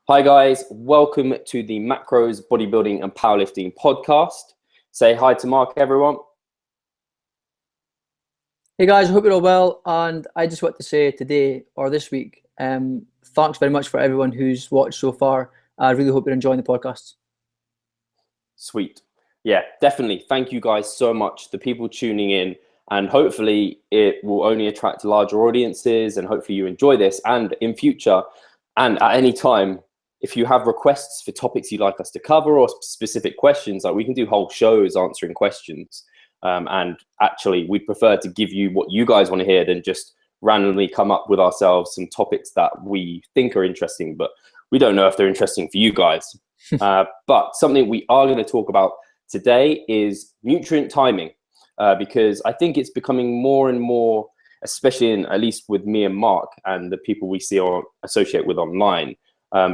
Hi guys, welcome to the Macros Bodybuilding and Powerlifting podcast. Say hi to Mark, everyone. Hey guys, I hope you're all well, and I just want to say today or this week, thanks very much for everyone who's watched so far. I really hope you're enjoying the podcast. Sweet. Yeah, definitely. Thank you guys so much, the people tuning in, and hopefully it will only attract larger audiences, and hopefully you enjoy this. And in future and at any time, if you have requests for topics you'd like us to cover or specific questions, like we can do whole shows answering questions. And actually, we'd prefer to give you what you guys want to hear than just randomly come up with ourselves some topics that we think are interesting, but we don't know if they're interesting for you guys. But something we are going to talk about today is nutrient timing, because I think it's becoming more and more, especially at least with me and Mark and the people we see or associate with online,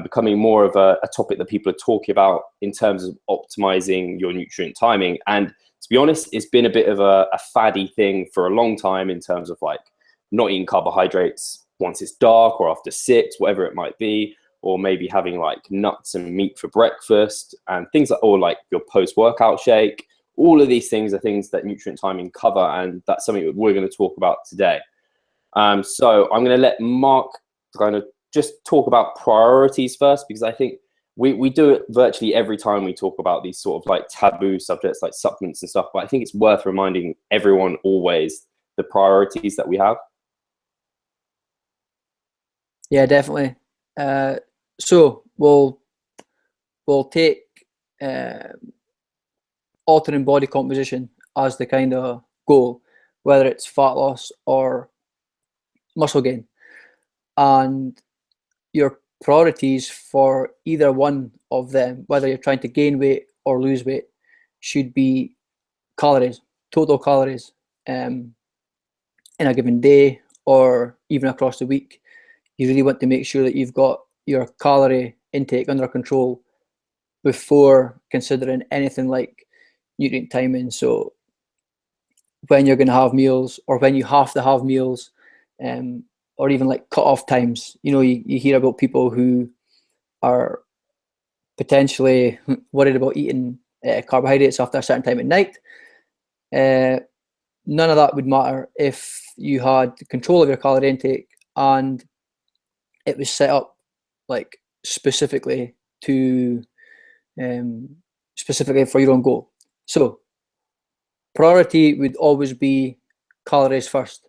becoming more of a topic that people are talking about in terms of optimizing your nutrient timing. And to be honest, it's been a bit of a faddy thing for a long time in terms of like not eating carbohydrates once it's dark or after 6, whatever it might be, or maybe having like nuts and meat for breakfast and things like, or like your post-workout shake. All of these things are things that nutrient timing cover, and that's something that we're going to talk about today. So I'm going to let Mark kind of just talk about priorities first, because I think we do it virtually every time we talk about these sort of like taboo subjects like supplements and stuff, but I think it's worth reminding everyone always the priorities that we have. Yeah, definitely. So we'll take altering body composition as the kind of goal, whether it's fat loss or muscle gain, and your priorities for either one of them, whether you're trying to gain weight or lose weight, should be calories, total calories, in a given day or even across the week. You really want to make sure that you've got your calorie intake under control before considering anything like nutrient timing. So when you're going to have meals, or when you have to have meals, or even like cut-off times. You hear about people who are potentially worried about eating carbohydrates after a certain time at night. None of that would matter if you had control of your calorie intake and it was set up like specifically for your own goal. So priority would always be calories first.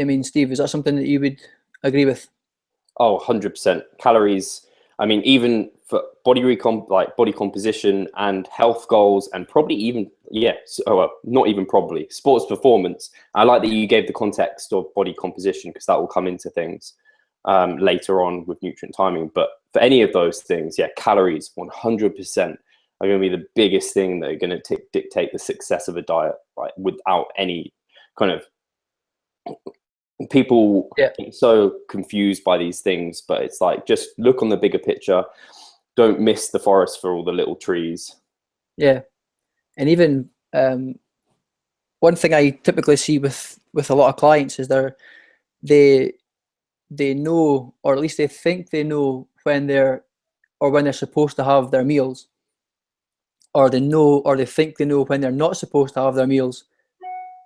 I mean, Steve, is that something that you would agree with? Oh, 100%. Calories. I mean, even for body composition and health goals, and probably even, not even probably, sports performance. I like that you gave the context of body composition, because that will come into things later on with nutrient timing. But for any of those things, calories 100% are going to be the biggest thing that are going to dictate the success of a diet, right? Without any kind of people get so confused by these things, but it's like, just look on the bigger picture. Don't miss the forest for all the little trees. Yeah. And even one thing I typically see with a lot of clients is they know, or at least they think they know when they're supposed to have their meals, or they think they know when they're not supposed to have their meals,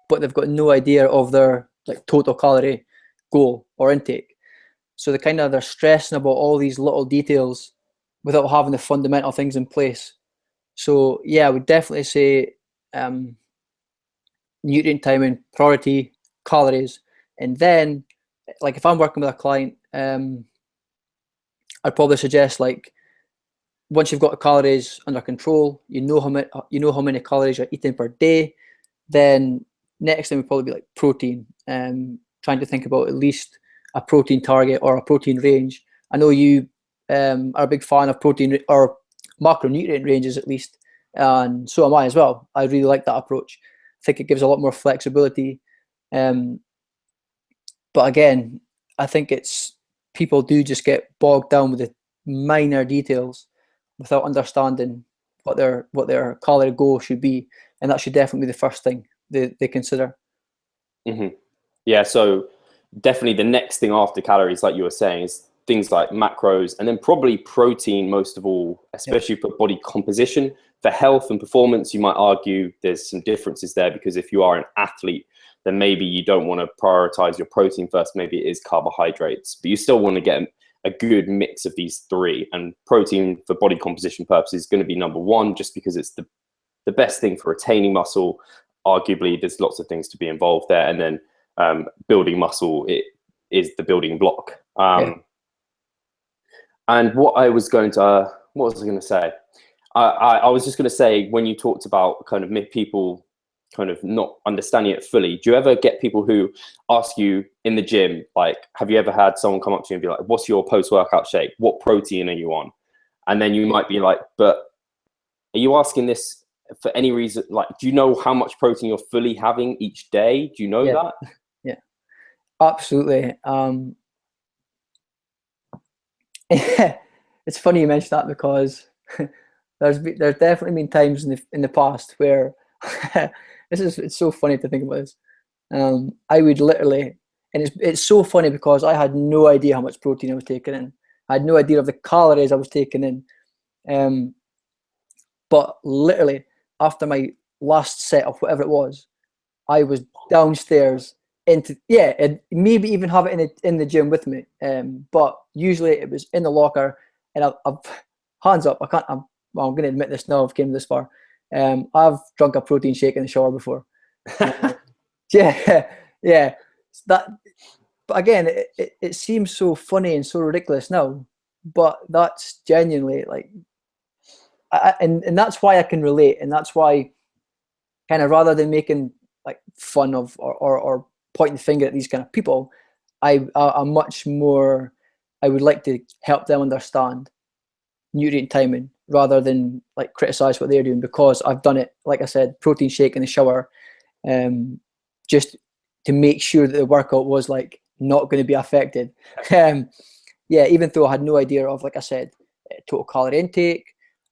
but they've got no idea of their like total calorie goal or intake. So they're stressing about all these little details without having the fundamental things in place. So I would definitely say nutrient timing, priority, calories, and then like if I'm working with a client, I'd probably suggest, like, once you've got the calories under control, you know how many calories you're eating per day, then next thing would probably be like protein. Trying to think about at least a protein target or a protein range. I know you are a big fan of protein or macronutrient ranges, at least, and so am I as well. I really like that approach. I think it gives a lot more flexibility. But again, I think people do just get bogged down with the minor details without understanding what their calorie goal should be, and that should definitely be the first thing they consider. Mm-hmm. Yeah, so definitely the next thing after calories, like you were saying, is things like macros, and then probably protein most of all, especially for body composition. For health and performance, you might argue there's some differences there, because if you are an athlete, then maybe you don't want to prioritize your protein first. Maybe it is carbohydrates, but you still want to get a good mix of these three. And protein for body composition purposes is going to be number one, just because it's the best thing for retaining muscle. Arguably, there's lots of things to be involved there. And then building muscle, it is the building block. And what was I going to say? I was just going to say, when you talked about kind of people kind of not understanding it fully, do you ever get people who ask you in the gym, like, have you ever had someone come up to you and be like, what's your post-workout shake? What protein are you on? And then you might be like, but are you asking this for any reason? Like, do you know how much protein you're fully having each day? Do you know that? Yeah, absolutely. It's funny you mentioned that, because there's definitely been times in the past where it's so funny to think about this. I would literally, and it's so funny because I had no idea how much protein I was taking in. I had no idea of the calories I was taking in. But literally, after my last set of whatever it was, I was downstairs and maybe even have it in the gym with me. But usually it was in the locker, and I've hands up. I'm going to admit this now. I've came this far. I've drunk a protein shake in the shower before. Yeah. But again, it seems so funny and so ridiculous now, but that's genuinely like, and that's why I can relate, and that's why, kind of, rather than making like fun of or pointing the finger at these kind of people, I'm much more, I would like to help them understand nutrient timing rather than like criticize what they're doing, because I've done it, like I said, protein shake in the shower, just to make sure that the workout was like not going to be affected. Even though I had no idea of, like I said, total calorie intake,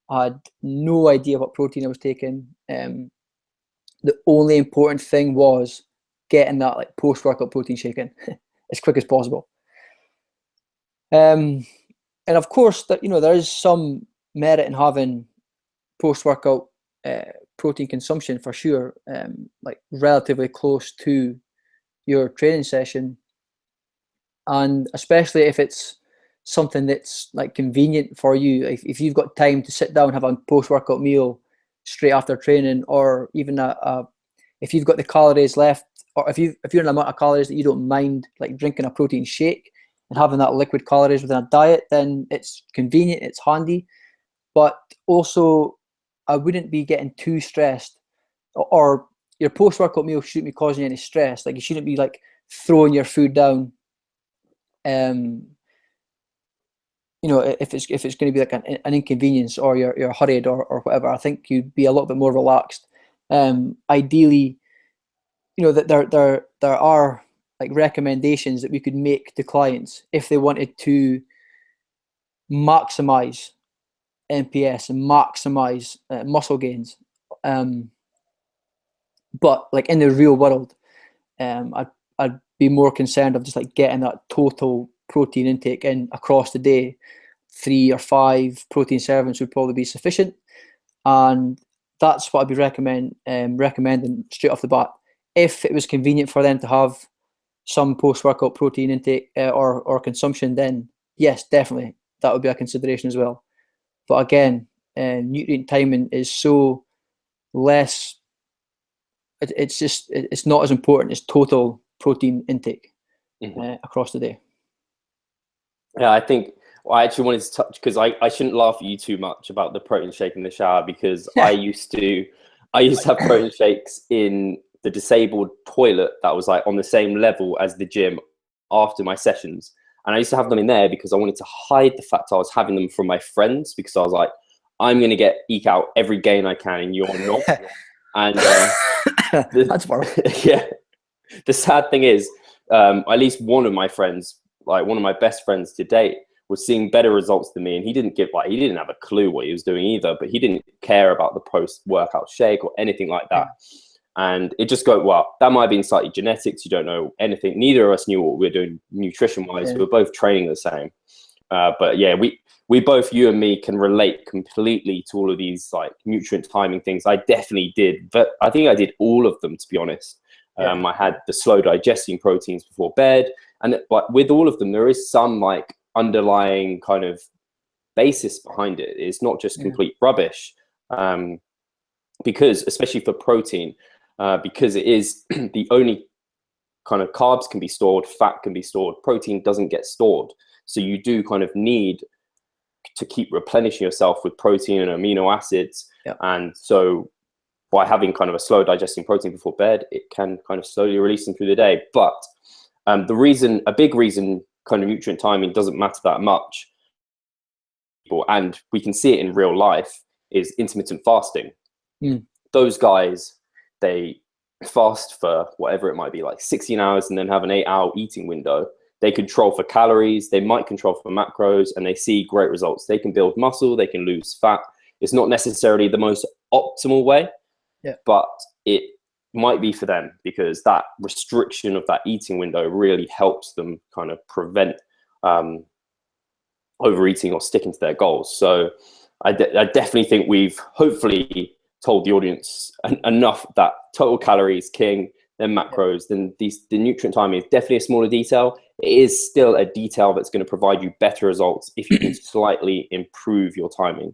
I had no idea what protein I was taking. The only important thing was getting that like post-workout protein shake in as quick as possible. And of course, that there is some merit in having post-workout protein consumption for sure, like relatively close to your training session, and especially if it's something that's like convenient for you. If you've got time to sit down and have a post-workout meal straight after training, or even if you've got the calories left, or if you're in an amount of calories that you don't mind like drinking a protein shake and having that liquid calories within a diet, then it's convenient, it's handy. But also, I wouldn't be getting too stressed, or your post-workout meal shouldn't be causing you any stress. Like, you shouldn't be like throwing your food down. If it's going to be like an inconvenience, or you're hurried or whatever, I think you'd be a little bit more relaxed. Ideally, that there are like recommendations that we could make to clients if they wanted to maximize NPS and maximize muscle gains. But like in the real world, I'd be more concerned of just like getting that total protein intake in across the day. 3 or 5 protein servings would probably be sufficient, and that's what I'd be recommending straight off the bat. If it was convenient for them to have some post-workout protein intake or consumption, then yes, definitely that would be a consideration as well. But again, nutrient timing is so less. It's not as important as total protein intake across the day. Yeah, I think I actually wanted to touch, because I shouldn't laugh at you too much about the protein shake in the shower, because I used to have protein shakes in the disabled toilet that was like on the same level as the gym after my sessions. And I used to have them in there because I wanted to hide the fact I was having them from my friends, because I was like, I'm going to eke out every gain I can and you're not. And that's far. Yeah. The sad thing is, at least one of my friends, like one of my best friends to date, was seeing better results than me, and he didn't have a clue what he was doing either, but he didn't care about the post-workout shake or anything like that. And it just well, that might have been slightly genetics. You don't know anything. Neither of us knew what we were doing nutrition-wise. We were both training the same. But yeah, we both, you and me, can relate completely to all of these like nutrient timing things. I definitely did, but I think I did all of them, to be honest. I had the slow digesting proteins before bed, and but with all of them, there is some like underlying kind of basis behind it. It's not just complete rubbish, because especially for protein, because it is the only kind of carbs can be stored, fat can be stored, protein doesn't get stored. So you do kind of need to keep replenishing yourself with protein and amino acids. And so by having kind of a slow digesting protein before bed, it can kind of slowly release them through the day. But a big reason kind of nutrient timing doesn't matter that much, and we can see it in real life, is intermittent fasting. Those guys, they fast for whatever it might be, like 16 hours, and then have an 8-hour eating window. They control for calories, they might control for macros, and they see great results. They can build muscle, they can lose fat. It's not necessarily the most optimal way, but it might be for them, because that restriction of that eating window really helps them kind of prevent overeating or sticking to their goals. So I definitely think we've hopefully told the audience enough that total calories king, then macros, then the nutrient timing is definitely a smaller detail. It is still a detail that's going to provide you better results if you can slightly improve your timing.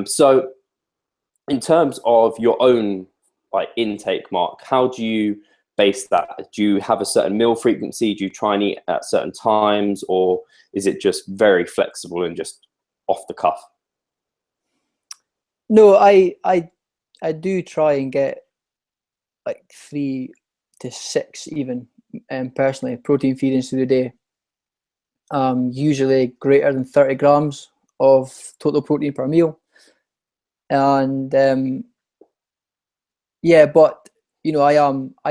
So in terms of your own like intake, Mark, how do you base that? Do you have a certain meal frequency? Do you try and eat at certain times, or is it just very flexible and just off the cuff? No, I do try and get like 3 to 6 even, personally, protein feedings through the day. Usually greater than 30 grams of total protein per meal. And yeah, but you know, I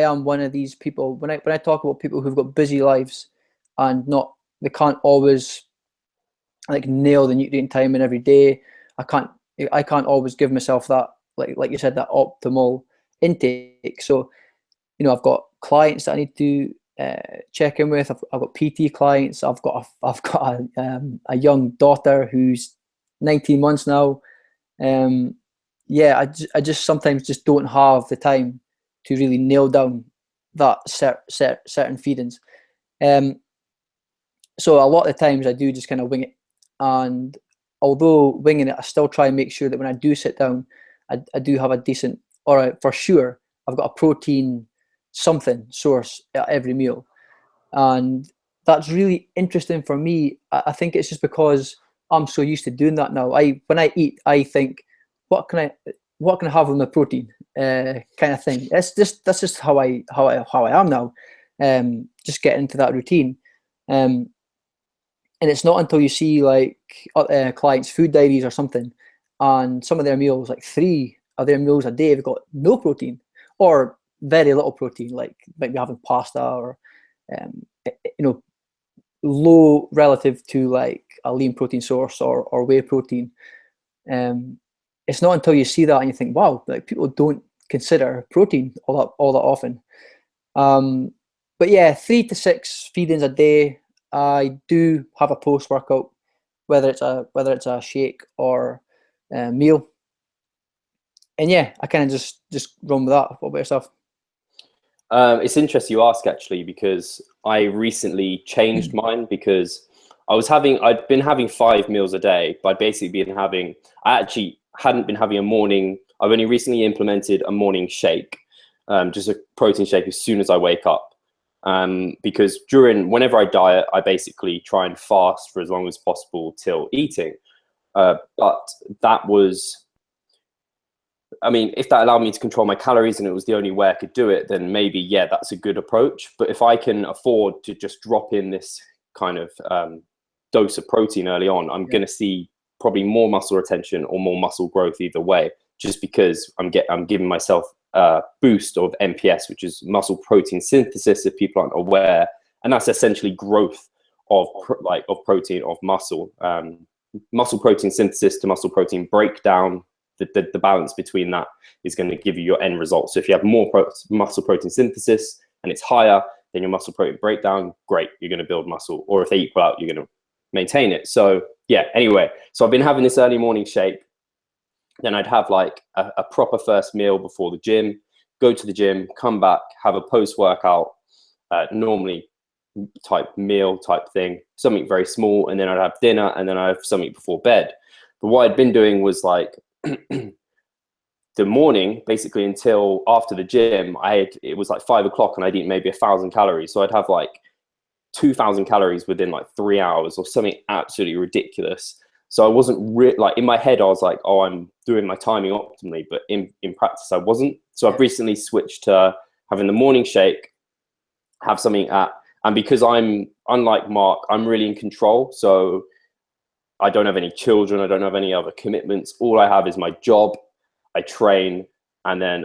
am one of these people. When I talk about people who've got busy lives and they can't always like nail the nutrient timing every day. I can't always give myself that, like you said, that optimal intake. So, you know, I've got clients that I need to check in with. I've got PT clients. I've got a young daughter who's 19 months now. Yeah, I just sometimes just don't have the time to really nail down that certain feedings. So a lot of the times I do just kind of wing it. And although winging it, I still try and make sure that when I do sit down, I do have a decent, or for sure, I've got a protein something source at every meal. And that's really interesting for me. I think it's just because I'm so used to doing that now. When I eat, I think, what can I have with my protein, kind of thing. That's just how I am now. Just getting into that routine. And it's not until you see like clients' food diaries or something, and some of their meals, like 3 of their meals a day, have got no protein or very little protein, like maybe having pasta or you know, low relative to like a lean protein source or whey protein. It's not until you see that and you think, wow, like people don't consider protein all that often. But yeah, 3 to 6 feedings a day. I do have a post-workout, whether it's a shake or a meal. And yeah, I kind of just run with that. What about yourself? It's interesting you ask, actually, because I recently changed mine, because I'd been having 5 meals a day, but I'd basically I actually hadn't been having a morning. I've only recently implemented a morning shake, just a protein shake as soon as I wake up. Because whenever I diet, I basically try and fast for as long as possible till eating. But that was, I mean, if that allowed me to control my calories and it was the only way I could do it, then maybe, yeah, that's a good approach. But if I can afford to just drop in this kind of dose of protein early on, I'm going to see probably more muscle retention or more muscle growth either way, just because I'm giving myself boost of MPS, which is muscle protein synthesis, if people aren't aware, and that's essentially growth of protein of muscle. Muscle protein synthesis to muscle protein breakdown, the balance between that is going to give you your end result. So if you have more muscle protein synthesis and it's higher than your muscle protein breakdown, great, you're going to build muscle. Or if they equal out, you're going to maintain it. So yeah, anyway, so I've been having this early morning shake. Then I'd have like a proper first meal before the gym, go to the gym, come back, have a post-workout, normally type meal type thing, something very small, and then I'd have dinner, and then I'd have something before bed. But what I'd been doing was like the morning, basically until after the gym, it was like 5 o'clock and I'd eat maybe 1,000 calories. So I'd have like 2,000 calories within like 3 hours or something absolutely ridiculous. So I wasn't like in my head, I was like, oh, I'm doing my timing optimally, but in practice, I wasn't. So I've recently switched to having the morning shake, have something and because I'm, unlike Mark, I'm really in control. So I don't have any children. I don't have any other commitments. All I have is my job. I train, and then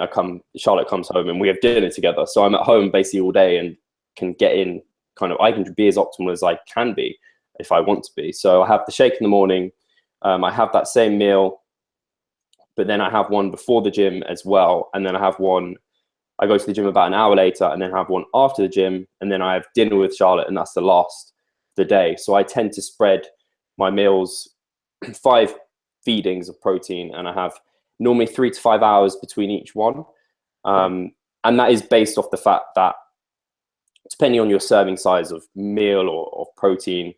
Charlotte comes home and we have dinner together. So I'm at home basically all day and can get in I can be as optimal as I can be if I want to be. So I have the shake in the morning. I have that same meal, but then I have one before the gym as well. And then I have one, I go to the gym about an hour later and then have one after the gym. And then I have dinner with Charlotte, and that's the last of the day. So I tend to spread my meals, 5 feedings of protein, and I have normally 3 to 5 hours between each one. And that is based off the fact that depending on your serving size of meal or of protein,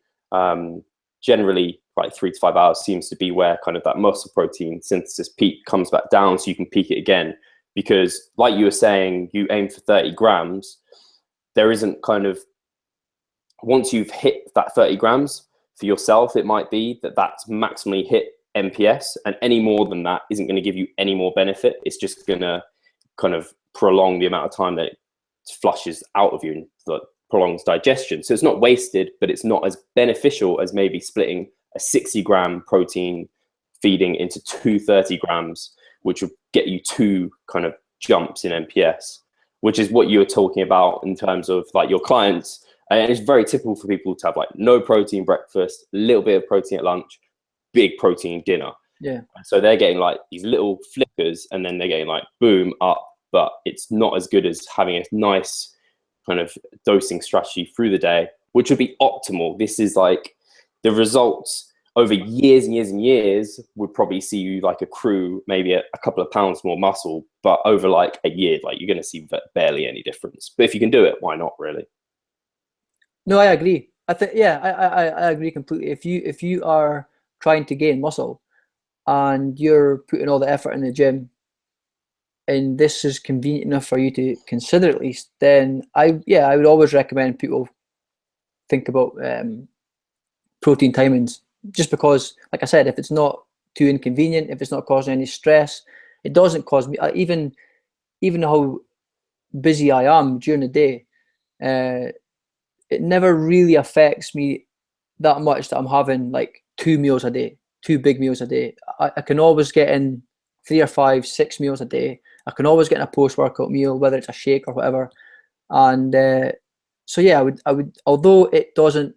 generally like 3 to 5 hours seems to be where kind of that muscle protein synthesis peak comes back down, so you can peak it again. Because like you were saying, you aim for 30 grams. There isn't once you've hit that 30 grams for yourself, it might be that's maximally hit MPS, and any more than that isn't going to give you any more benefit. It's just going to kind of prolong the amount of time that it flushes out of you and prolongs digestion. So it's not wasted, but it's not as beneficial as maybe splitting a 60-gram protein feeding into 230 grams, which would get you 2 kind of jumps in MPS, which is what you were talking about in terms of like your clients. And it's very typical for people to have like no protein breakfast, a little bit of protein at lunch, big protein dinner. Yeah. So they're getting like these little flickers, and then they're getting like boom up, but it's not as good as having a nice kind of dosing strategy through the day, which would be optimal. This is like the results over years and years and years would probably see you like accrue maybe a couple of pounds more muscle, but over like a year, like you're going to see barely any difference. But if you can do it, why not, really? No, I agree. I think, yeah, I agree completely. If you are trying to gain muscle and you're putting all the effort in the gym, and this is convenient enough for you to consider at least, then I would always recommend people think about protein timings, just because, like I said, if it's not too inconvenient, if it's not causing any stress, it doesn't cause me, even how busy I am during the day, it never really affects me that much that I'm having like 2 meals a day, 2 big meals a day. I can always get in 3 or 5, 6 meals a day. I can always get in a post-workout meal, whether it's a shake or whatever. And so yeah, I would, although it's still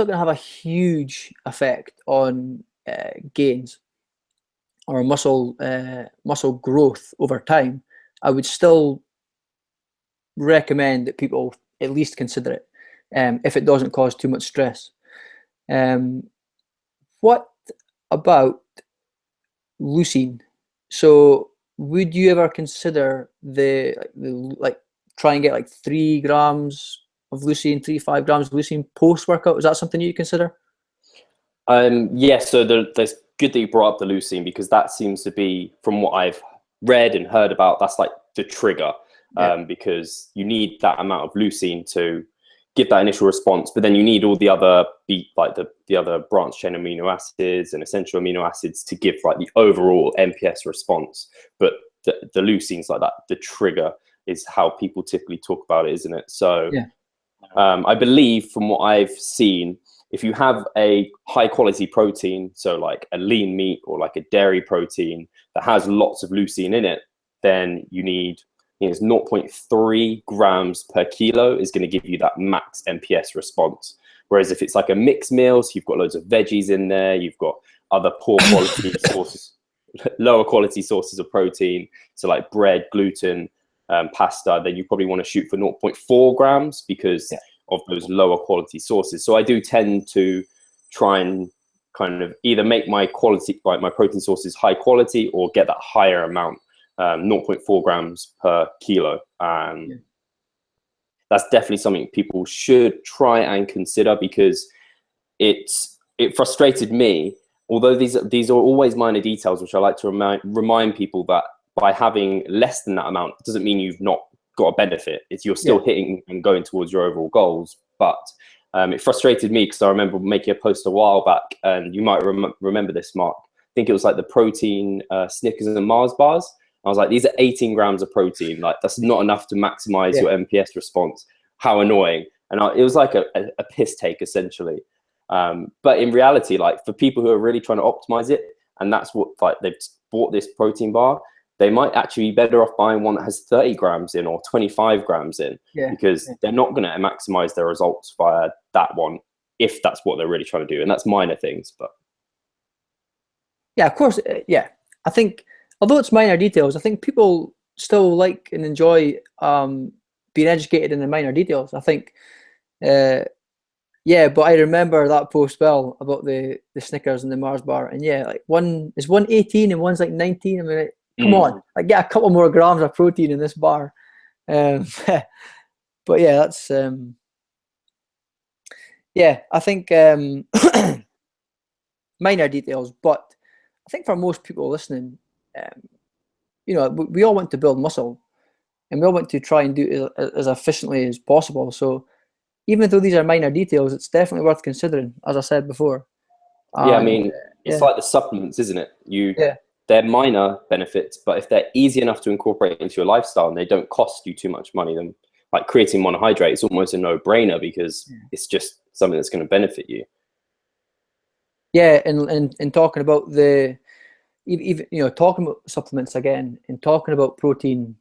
going to have a huge effect on gains or muscle growth over time, I would still recommend that people at least consider it, if it doesn't cause too much stress. What about leucine? So would you ever consider the try and get like 3 grams of leucine, 3-5 grams of leucine post-workout? Is that something you consider? Yes, so there's good that you brought up the leucine, because that seems to be, from what I've read and heard about, that's like the trigger, because you need that amount of leucine to give that initial response, but then you need all the other the other branch chain amino acids and essential amino acids to give like the overall MPS response. But the leucine's like that, the trigger is how people typically talk about it, isn't it? So I believe, from what I've seen, if you have a high quality protein, so like a lean meat or like a dairy protein that has lots of leucine in it, then you need, it's 0.3 grams per kilo is going to give you that max MPS response. Whereas if it's like a mixed meal, so you've got loads of veggies in there, you've got other poor quality sources, lower quality sources of protein, so like bread, gluten, pasta, then you probably want to shoot for 0.4 grams, because of those lower quality sources. So I do tend to try and kind of either make my quality, like my protein sources, high quality, or get that higher amount, 0.4 grams per kilo. That's definitely something people should try and consider, because it frustrated me. Although these are always minor details, which I like to remind people that by having less than that amount doesn't mean you've not got a benefit. It's you're still hitting and going towards your overall goals. But it frustrated me because I remember making a post a while back, and you might remember this, Mark. I think it was like the protein Snickers and Mars bars. I was like, these are 18 grams of protein. Like, that's not enough to maximize your MPS response. How annoying. And it was like a piss take, essentially. But in reality, like, for people who are really trying to optimize it, and that's what, like, they've bought this protein bar, they might actually be better off buying one that has 30 grams in or 25 grams in, because they're not going to maximize their results via that one, if that's what they're really trying to do. And that's minor things, but. Yeah, of course. Yeah. I think, although it's minor details, I think people still like and enjoy being educated in the minor details. I think, yeah, but I remember that post well about the Snickers and the Mars bar, and yeah, like one is 18 and one's like 19. I mean, like, come on, I get a couple more grams of protein in this bar. But yeah, that's yeah, I think minor details, but I think for most people listening, you know, we all want to build muscle, and we all want to try and do it as efficiently as possible. So even though these are minor details, it's definitely worth considering, as I said before. Yeah, I mean, it's like the supplements, isn't it? They're minor benefits, but if they're easy enough to incorporate into your lifestyle and they don't cost you too much money, then like creatine monohydrate is almost a no-brainer, because it's just something that's going to benefit you. Yeah, and talking about even, you know, talking about supplements again, and talking about protein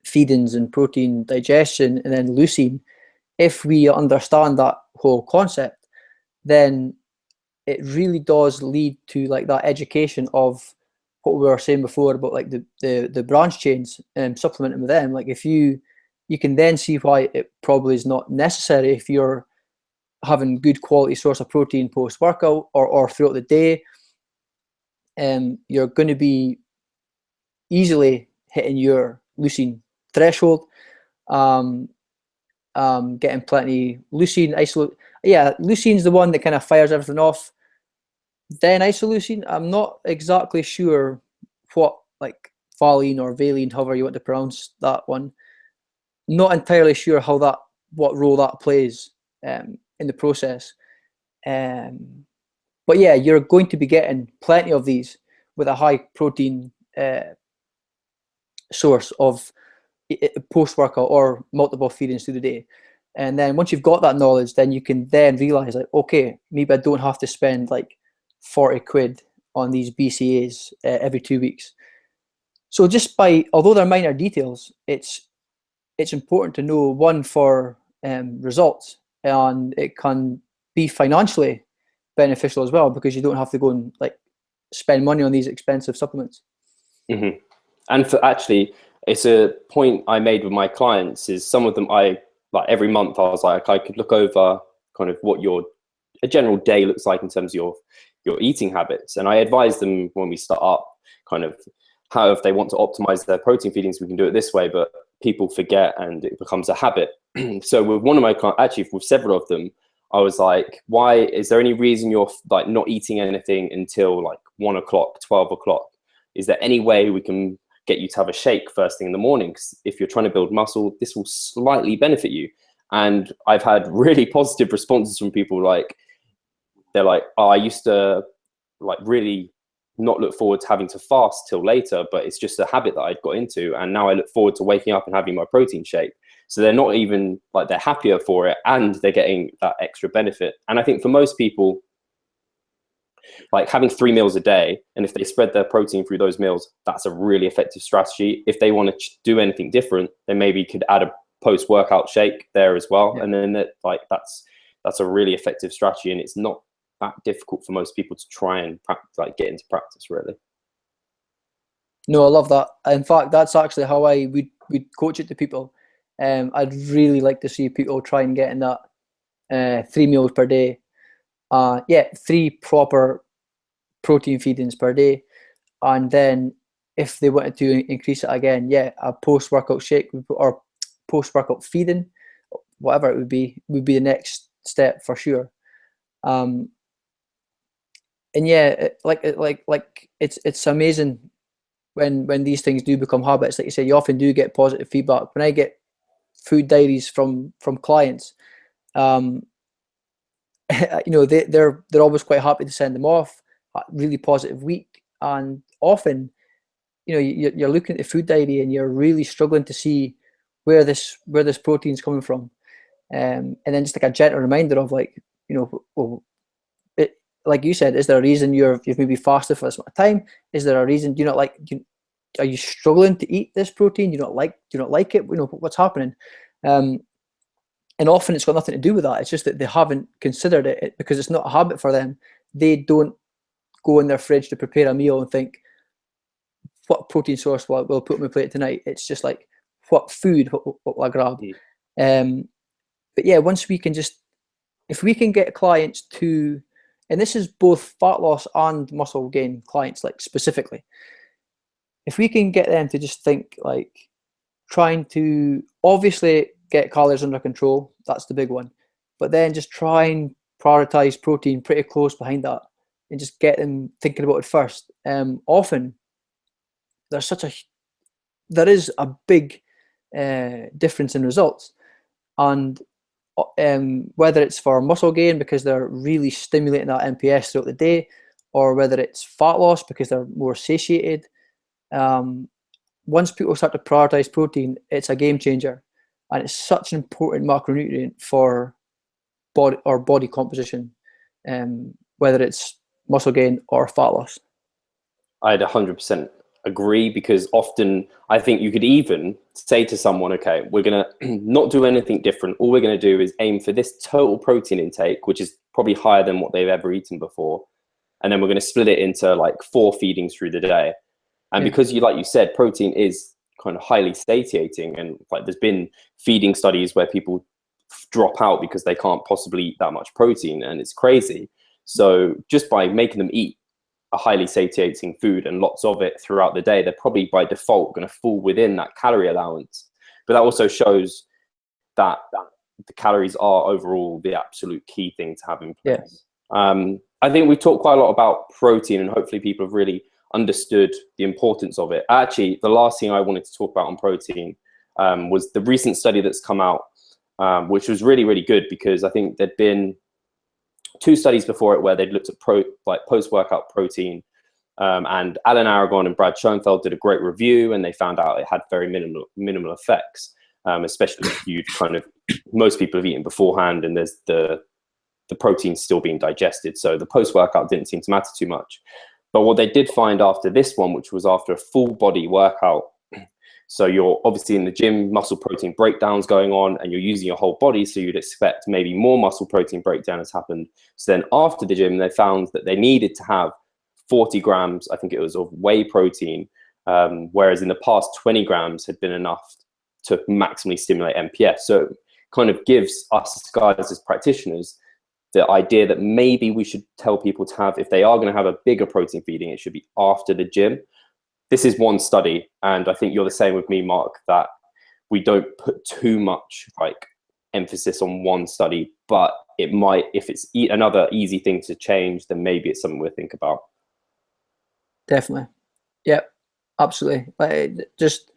feedings and protein digestion, and then leucine, if we understand that whole concept, then it really does lead to like that education of what we were saying before about like the branch chains and supplementing with them. Like, if you can then see why it probably is not necessary if you're having good quality source of protein post workout or throughout the day. You're going to be easily hitting your leucine threshold, getting plenty leucine, leucine's the one that kind of fires everything off. Then isoleucine, I'm not exactly sure what, like valine or valine, however you want to pronounce that one, not entirely sure what role that plays in the process. But yeah, you're going to be getting plenty of these with a high protein source of post-workout or multiple feedings through the day. And then once you've got that knowledge, then you can then realize, like, okay, maybe I don't have to spend like 40 quid on these BCAs every 2 weeks. So just although they're minor details, it's important to know, one, for results, and it can be financially beneficial as well, because you don't have to go and like spend money on these expensive supplements. And for actually, it's a point I made with my clients, is some of them like every month I was like, I could look over kind of what a general day looks like in terms of your eating habits. And I advise them when we start up kind of how, if they want to optimize their protein feedings, we can do it this way, but people forget and it becomes a habit. So with one of my clients, actually with several of them, I was like, why is there any reason you're like not eating anything until like 1 o'clock, 12 o'clock? Is there any way we can get you to have a shake first thing in the morning? Because if you're trying to build muscle, this will slightly benefit you. And I've had really positive responses from people. Like, they're like, oh, I used to like really not look forward to having to fast till later, but it's just a habit that I'd got into, and now I look forward to waking up and having my protein shake. So they're not even like, they're happier for it, and they're getting that extra benefit. And I think for most people, like having 3 meals a day, and if they spread their protein through those meals, that's a really effective strategy. If they want to do anything different, they maybe could add a post-workout shake there as well. And then that's a really effective strategy, and it's not that difficult for most people to try and like get into practice, really. No, I love that. In fact, that's actually how I would coach it to people. I'd really like to see people try and get in that 3 meals per day. Yeah, 3 proper protein feedings per day. And then if they wanted to increase it again, yeah, a post-workout shake or post-workout feeding, whatever it would be the next step for sure. And yeah, it's amazing when these things do become habits. Like you say, you often do get positive feedback. When I get food diaries from clients, you know, they're always quite happy to send them off. Really positive week, and often, you know, you're looking at the food diary and you're really struggling to see where this protein's coming from, and then just like a gentle reminder of, like, you know, well, like you said, is there a reason you've maybe fasted for this amount of time? Is there a reason, do you not like, are you struggling to eat this protein? Do you not like it? You know, what's happening? And often it's got nothing to do with that. It's just that they haven't considered it because it's not a habit for them. They don't go in their fridge to prepare a meal and think, what protein source will I put on my plate tonight? It's just like, what food what will I grab? But yeah, once we can just, if we can get clients to, and this is both fat loss and muscle gain clients, like specifically, if we can get them to just think, like, trying to obviously get calories under control, that's the big one, but then just try and prioritize protein pretty close behind that, and just get them thinking about it first. Often there is a big difference in results, and whether it's for muscle gain because they're really stimulating that MPS throughout the day, or whether it's fat loss because they're more satiated. Once people start to prioritize protein, it's a game changer, and it's such an important macronutrient for body composition, whether it's muscle gain or fat loss. I'd 100% agree, because often I think you could even say to someone, okay, we're going to not do anything different. All we're going to do is aim for this total protein intake, which is probably higher than what they've ever eaten before. And then we're going to split it into like 4 feedings through the day. And because like you said, protein is kind of highly satiating, and like there's been feeding studies where people drop out because they can't possibly eat that much protein, and it's crazy. So just by making them eat a highly satiating food and lots of it throughout the day, they're probably by default going to fall within that calorie allowance. But that also shows that the calories are overall the absolute key thing to have in place. I think we've talked quite a lot about protein, and hopefully people have really understood the importance of it. Actually, the last thing I wanted to talk about on protein was the recent study that's come out, which was really, really good, because I think there'd been 2 studies before it where they'd looked at post-workout protein, and Alan Aragon and Brad Schoenfeld did a great review, and they found out it had very minimal effects, especially if you'd kind of, most people have eaten beforehand and there's the protein still being digested, so the post-workout didn't seem to matter too much. But what they did find after this one, which was after a full body workout, so you're obviously in the gym, muscle protein breakdowns going on, and you're using your whole body, so you'd expect maybe more muscle protein breakdown has happened. So then after the gym, they found that they needed to have 40 grams, I think it was, of whey protein, whereas in the past 20 grams had been enough to maximally stimulate MPS. So it kind of gives us guys as practitioners the idea that maybe we should tell people to have, if they are going to have a bigger protein feeding, it should be after the gym. This is one study, and I think you're the same with me, Mark, that we don't put too much like emphasis on one study, but it might, if it's another easy thing to change, then maybe it's something we'll think about. Definitely. Yep, absolutely. Like, just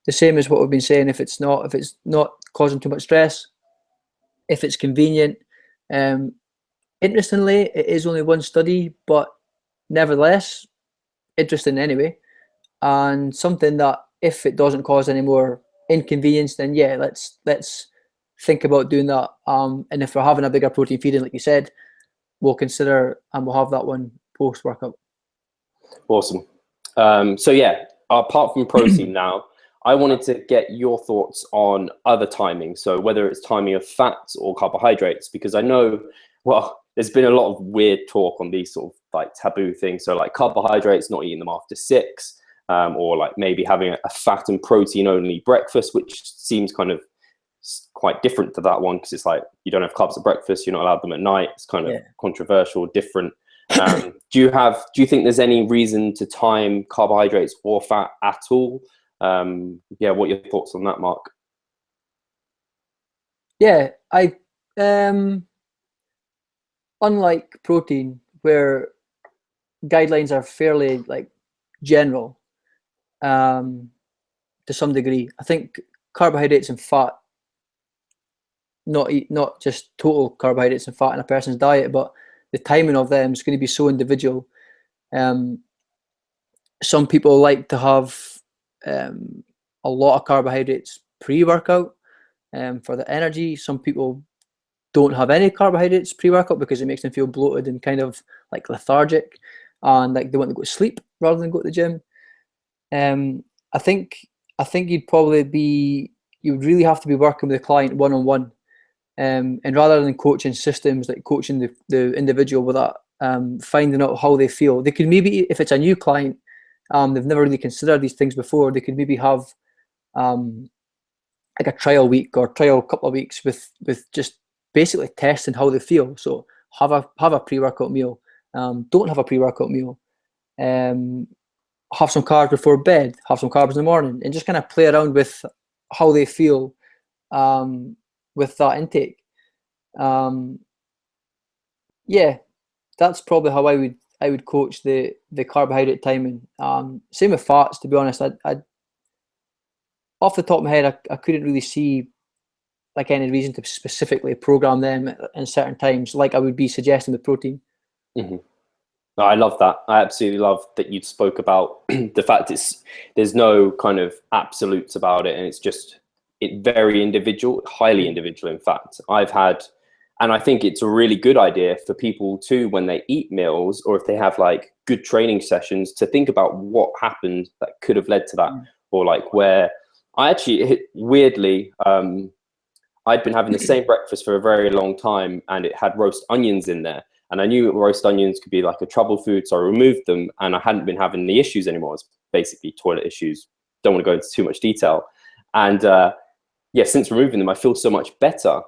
the same as what we've been saying. If it's not causing too much stress, if it's convenient. Interestingly, it is only one study, but nevertheless interesting anyway, and something that, if it doesn't cause any more inconvenience, then yeah, let's think about doing that. And if we're having a bigger protein feeding, like you said, we'll consider, and we'll have that one post workout. Awesome. So yeah, apart from protein now, I wanted to get your thoughts on other timing. So whether it's timing of fats or carbohydrates, because I know, well, there's been a lot of weird talk on these sort of like taboo things. So like carbohydrates, not eating them after 6, or like maybe having a fat and protein only breakfast, which seems kind of quite different to that one, because it's like you don't have carbs at breakfast, you're not allowed them at night. It's kind of controversial, different. Do you think there's any reason to time carbohydrates or fat at all? Yeah, what are your thoughts on that, Mark? Yeah, I unlike protein, where guidelines are fairly like general, to some degree, I think carbohydrates and fat, not just total carbohydrates and fat in a person's diet, but the timing of them is going to be so individual. Some people like to have a lot of carbohydrates pre-workout for the energy. Some people don't have any carbohydrates pre-workout because it makes them feel bloated and kind of like lethargic, and like they want to go to sleep rather than go to the gym. I think you would really have to be working with the client one-on-one, and rather than coaching systems, like coaching the individual with that, finding out how they feel. They could maybe, if it's a new client, they've never really considered these things before, they could maybe have like a trial week or trial couple of weeks with just basically testing how they feel. So have a pre-workout meal, don't have a pre-workout meal, have some carbs before bed, have some carbs in the morning, and just kind of play around with how they feel with that intake. Yeah, that's probably how I would coach the carbohydrate timing. Same with fats, to be honest. I off the top of my head, I couldn't really see like any reason to specifically program them in certain times, like I would be suggesting with protein. Mm-hmm. I love that. I absolutely love that you spoke about the fact there's no kind of absolutes about it, and it's very individual, highly individual. In fact, and I think it's a really good idea for people too, when they eat meals or if they have like good training sessions, to think about what happened that could have led to that, or like where I actually weirdly, I'd been having the same breakfast for a very long time, and it had roast onions in there. And I knew roast onions could be like a trouble food, so I removed them, and I hadn't been having the issues anymore. It's basically toilet issues. Don't want to go into too much detail. And yeah, since removing them, I feel so much better.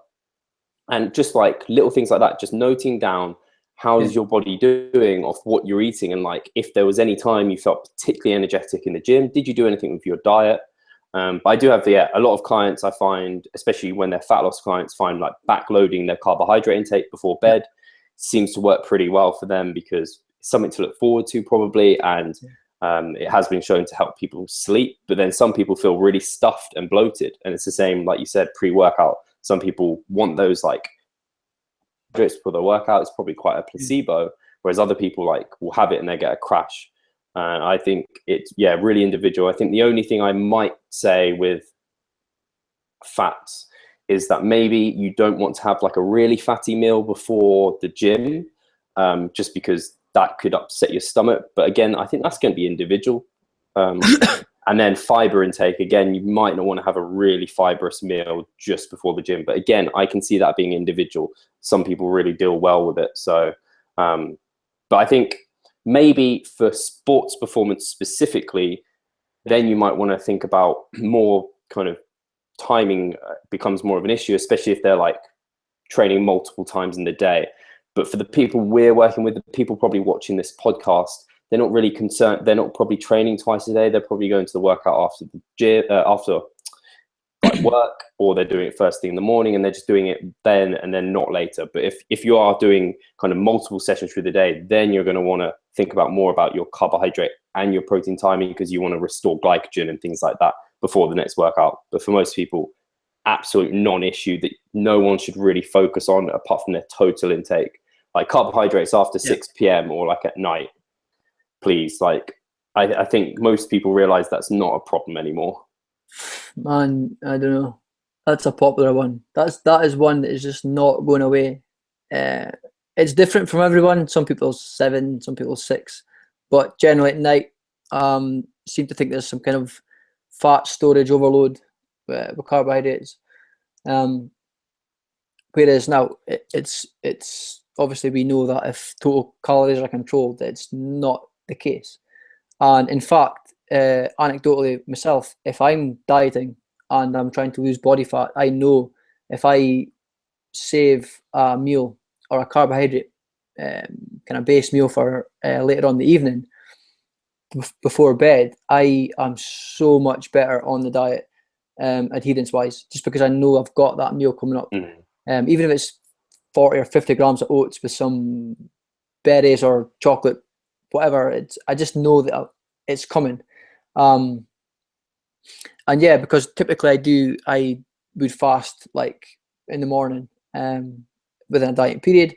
And just like little things like that, just noting down how's your body doing off what you're eating, and like if there was any time you felt particularly energetic in the gym, did you do anything with your diet? But I do have a lot of clients I find, especially when they're fat loss clients, find like backloading their carbohydrate intake before bed seems to work pretty well for them, because it's something to look forward to probably, and it has been shown to help people sleep. But then some people feel really stuffed and bloated, and it's the same, like you said, pre-workout. Some people want those like just for the workout. It's probably quite a placebo, whereas other people like will have it and they get a crash. And I think it's really individual. I think the only thing I might say with fats is that maybe you don't want to have like a really fatty meal before the gym, just because that could upset your stomach. But again, I think that's going to be individual. And then fiber intake, again, you might not want to have a really fibrous meal just before the gym. But again, I can see that being individual. Some people really deal well with it. So, but I think maybe for sports performance specifically, then you might want to think about more kind of timing becomes more of an issue, especially if they're like training multiple times in the day. But for the people we're working with, the people probably watching this podcast, they're not really concerned. They're not probably training twice a day. They're probably going to the workout after the gym, after like work, or they're doing it first thing in the morning, and they're just doing it then and then not later. But if you are doing kind of multiple sessions through the day, then you're going to want to think about more about your carbohydrate and your protein timing, because you want to restore glycogen and things like that before the next workout. But for most people, absolute non-issue that no one should really focus on apart from their total intake. Like carbohydrates after 6 p.m. or like at night, please. Like I think most people realize that's not a problem anymore. Man, I don't know. That's a popular one. That is one that is just not going away. It's different from everyone. Some people 7, some people 6, but generally at night, seem to think there's some kind of fat storage overload with carbohydrates. Whereas now it's obviously, we know that if total calories are controlled, it's not the case. And in fact, anecdotally myself, if I'm dieting and I'm trying to lose body fat, I know if I save a meal or a carbohydrate kind of base meal for later on in the evening before bed, I am so much better on the diet adherence wise, just because I know I've got that meal coming up. Even if it's 40 or 50 grams of oats with some berries or chocolate, whatever, I just know that it's coming. And yeah, because typically I would fast like in the morning within a diet period.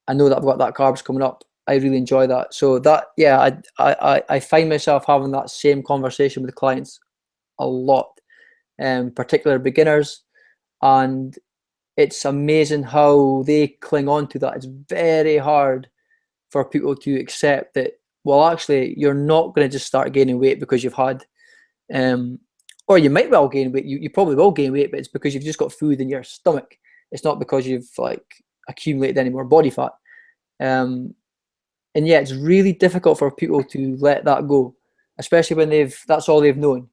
I know that I've got that carbs coming up. I really enjoy that. So that, yeah, I find myself having that same conversation with clients a lot, particularly beginners, and it's amazing how they cling on to that. It's very hard for people to accept that, well, actually, you're not going to just start gaining weight because you've had, or you might well gain weight. You probably will gain weight, but it's because you've just got food in your stomach. It's not because you've like accumulated any more body fat. And yeah, it's really difficult for people to let that go, especially when that's all they've known.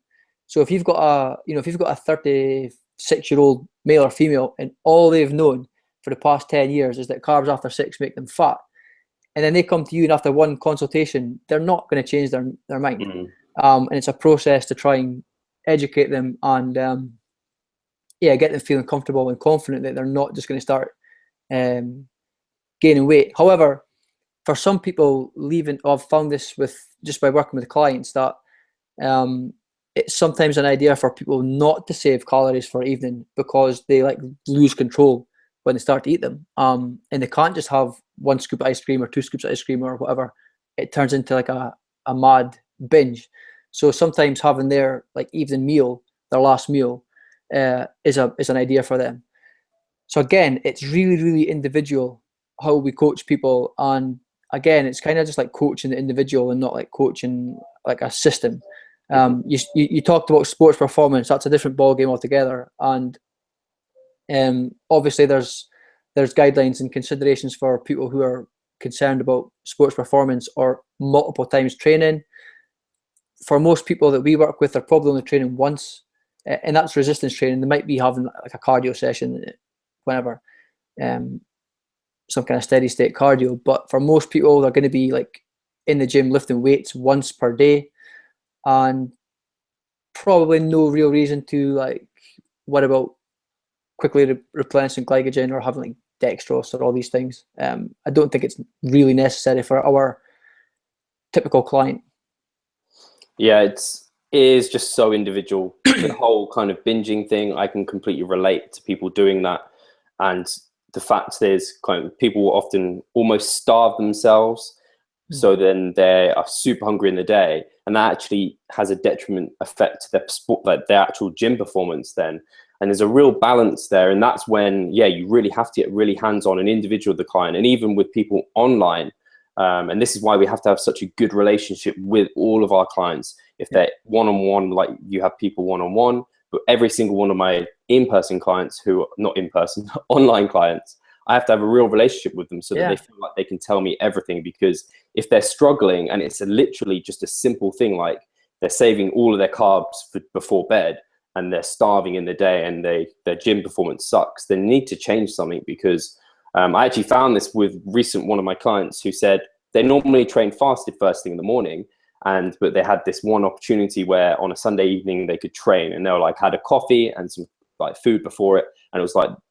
So if you've got a 36-year-old male or female, and all they've known for the past 10 years is that carbs after 6 make them fat, and then they come to you and after one consultation, they're not going to change their mind. And it's a process to try and educate them and get them feeling comfortable and confident that they're not just going to start gaining weight. However, for some people I've found this just by working with clients, that it's sometimes an idea for people not to save calories for evening because they like lose control when they start to eat them. And they can't just have 1 scoop of ice cream or 2 scoops of ice cream or whatever. It turns into like a mad binge. So sometimes having their like evening meal, their last meal, is an idea for them. So again, it's really, really individual how we coach people. And again, it's kind of just like coaching the individual and not like coaching like a system. You talked about sports performance. That's a different ballgame altogether. And obviously there's guidelines and considerations for people who are concerned about sports performance or multiple times training. For most people that we work with, they're probably only training once, and that's resistance training. They might be having like a cardio session whenever, some kind of steady state cardio. But for most people, they're going to be like in the gym lifting weights once per day, and probably no real reason to like worry about quickly replenishing glycogen or having like dextrose or all these things. I don't think it's really necessary for our typical client. Yeah, it is just so individual. The whole kind of binging thing, I can completely relate to people doing that. And the fact there's kind of people will often almost starve themselves. So then they are super hungry in the day, and that actually has a detriment effect to their sport, like their actual gym performance then. And there's a real balance there. And that's when, yeah, you really have to get really hands-on and individual with the client, and even with people online. And this is why we have to have such a good relationship with all of our clients. If they're one-on-one, like you have people one-on-one, but every single one of my in-person clients who are not in-person, online clients, I have to have a real relationship with them so that they feel like they can tell me everything. Because if they're struggling and it's literally just a simple thing, like they're saving all of their carbs before bed and they're starving in the day and their gym performance sucks, they need to change something. Because I actually found this with one of my clients who said they normally train fasted first thing in the morning, but they had this one opportunity where on a Sunday evening they could train, and they were like had a coffee and some like food before it, and it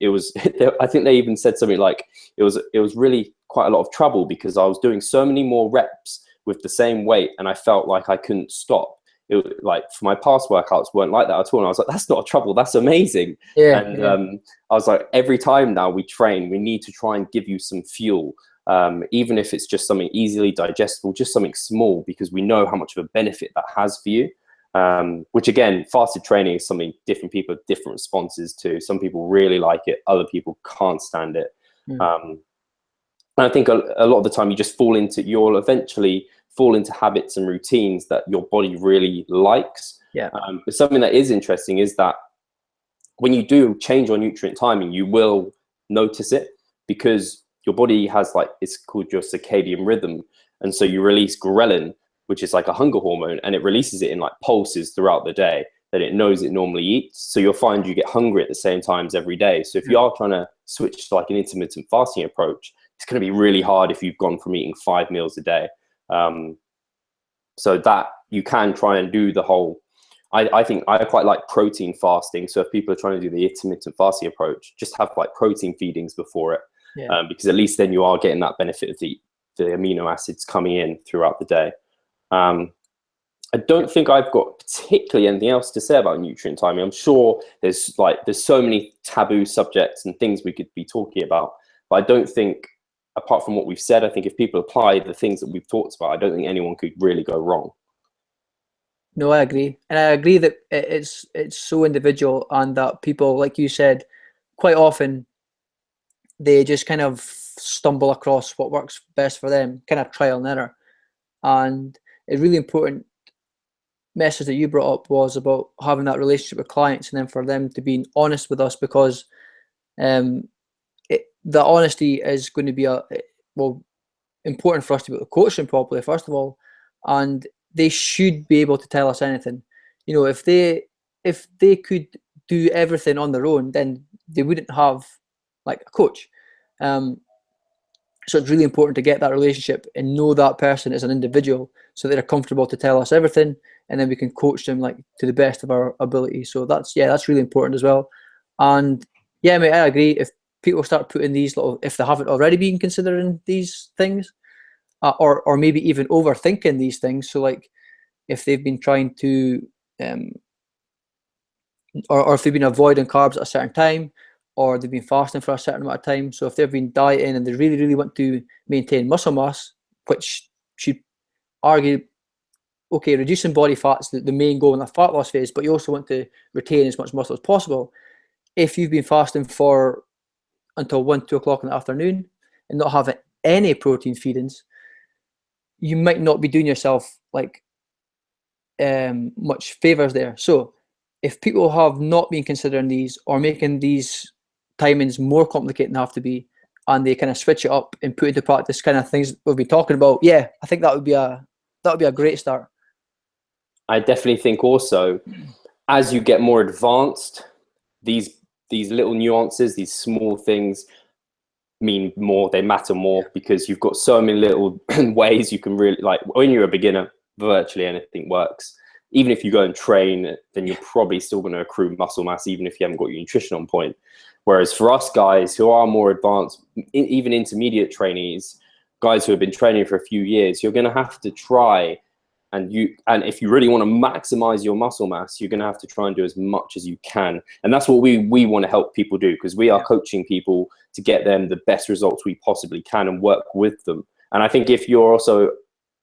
was I think they even said something like it was really quite a lot of trouble because I was doing so many more reps with the same weight and I felt like I couldn't stop. It, like for my past workouts weren't like that at all, and I was like, that's not a trouble, that's amazing. I was like, every time now we train, we need to try and give you some fuel, even if it's just something easily digestible, just something small, because we know how much of a benefit that has for you. Which again, fasted training is something different people have different responses to. Some people really like it, other people can't stand it. And I think a lot of the time you'll eventually fall into habits and routines that your body really likes. But something that is interesting is that when you do change your nutrient timing, you will notice it, because your body has it's called your circadian rhythm. And so you release ghrelin, which is like a hunger hormone, and it releases it in like pulses throughout the day. than it knows it normally eats. So you'll find you get hungry at the same times every day. So if you are trying to switch to like an intermittent fasting approach, it's going to be really hard if you've gone from eating 5 meals a day. So that you can try and do the whole, I think I quite like protein fasting. So if people are trying to do the intermittent fasting approach, just have like protein feedings before it, because at least then you are getting that benefit of the amino acids coming in throughout the day. I don't think I've got particularly anything else to say about nutrient timing. I'm sure there's so many taboo subjects and things we could be talking about, but I don't think, apart from what we've said, I think if people apply the things that we've talked about, I don't think anyone could really go wrong. No, I agree. And I agree that it's so individual, and that people, like you said, quite often they just kind of stumble across what works best for them, kind of trial and error. And a really important message that you brought up was about having that relationship with clients, and then for them to be honest with us, because the honesty is going to be important for us to be able to coach them properly, first of all, and they should be able to tell us anything. You know, if they could do everything on their own, then they wouldn't have like a coach. So it's really important to get that relationship and know that person as an individual, so they're comfortable to tell us everything, and then we can coach them like to the best of our ability. So that's really important as well. And yeah, mate, I agree. If people start putting these little, if they haven't already been considering these things, or maybe even overthinking these things. So like if they've been trying to, or if they've been avoiding carbs at a certain time, or they've been fasting for a certain amount of time. So if they've been dieting and they really, really want to maintain muscle mass, which should argue, okay, reducing body fat's the main goal in the fat loss phase, but you also want to retain as much muscle as possible. If you've been fasting for until 1, 2 o'clock in the afternoon and not having any protein feedings, you might not be doing yourself like much favors there. So if people have not been considering these, or making these timings more complicated than they have to be, and they kind of switch it up and put into practice kind of things we'll be talking about, yeah, I think that would be a great start. I definitely think also, as you get more advanced, these little nuances, these small things mean more, they matter more, because you've got so many little ways you can really, like when you're a beginner, virtually anything works. Even if you go and train, then you're probably still going to accrue muscle mass, even if you haven't got your nutrition on point. Whereas for us guys who are more advanced, even intermediate trainees, guys who have been training for a few years, you're going to have to try, and if you really want to maximize your muscle mass, you're going to have to try and do as much as you can. And that's what we want to help people do, because we are coaching people to get them the best results we possibly can and work with them. And I think if you're also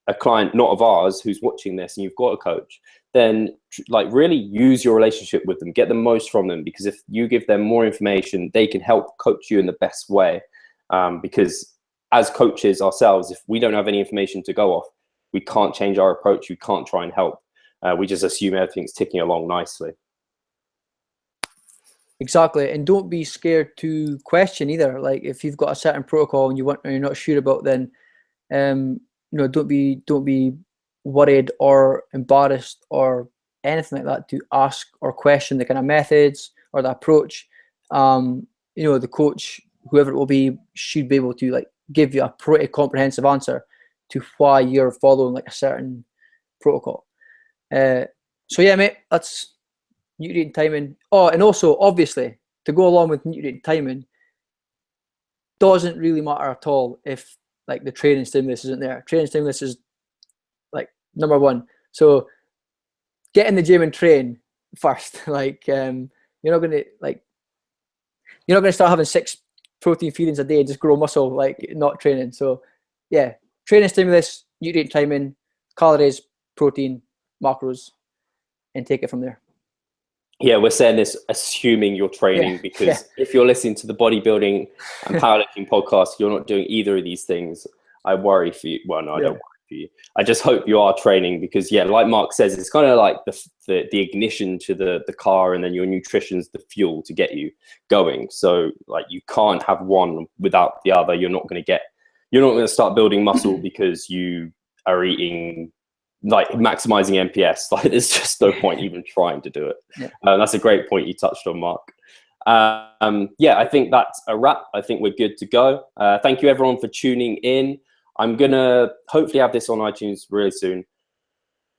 a client not of ours who's watching this and you've got a coach, then like really use your relationship with them, get the most from them, because if you give them more information, they can help coach you in the best way. Because as coaches ourselves, if we don't have any information to go off, we can't change our approach. We can't try and help. We just assume everything's ticking along nicely. Exactly. And don't be scared to question either. Like if you've got a certain protocol and you're not sure about, then don't be worried or embarrassed or anything like that to ask or question the kind of methods or the approach. The coach, whoever it will be, should be able to like give you a pretty comprehensive answer to why you're following like a certain protocol. So yeah, mate, that's nutrient timing. Oh, and also obviously to go along with nutrient timing, doesn't really matter at all if like the training stimulus isn't there. Training stimulus is like number one. So get in the gym and train first. Like you're not gonna start having 6 protein feedings a day and just grow muscle like not training. So yeah, training stimulus, nutrient timing, calories, protein, macros, and take it from there. Yeah, we're saying this assuming you're training, because if you're listening to the bodybuilding and powerlifting podcast, you're not doing either of these things. I worry for you. Well, no, I don't worry for you. I just hope you are training, because like Mark says, it's kind of like the ignition to the car, and then your nutrition's the fuel to get you going. So like you can't have one without the other. You're not going to start building muscle because you are eating like maximizing NPS. Like there's just no point even trying to do it. Yeah. That's a great point you touched on, Mark. Yeah, I think that's a wrap. I think we're good to go. Thank you everyone for tuning in. I'm gonna hopefully have this on iTunes really soon.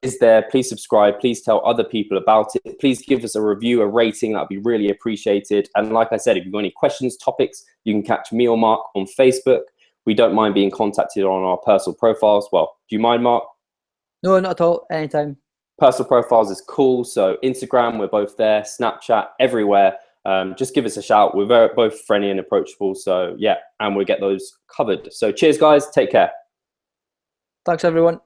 Is there, please subscribe, please tell other people about it, please give us a review, a rating, that'd be really appreciated. And like I said, if you've got any questions, topics, you can catch me or Mark on Facebook. We don't mind being contacted on our personal profiles. Well, do you mind, Mark? No, not at all. Anytime. Personal profiles is cool. So Instagram, we're both there, Snapchat, everywhere. Just give us a shout. We're both friendly and approachable. So yeah, and we'll get those covered. So cheers guys, take care. Thanks everyone.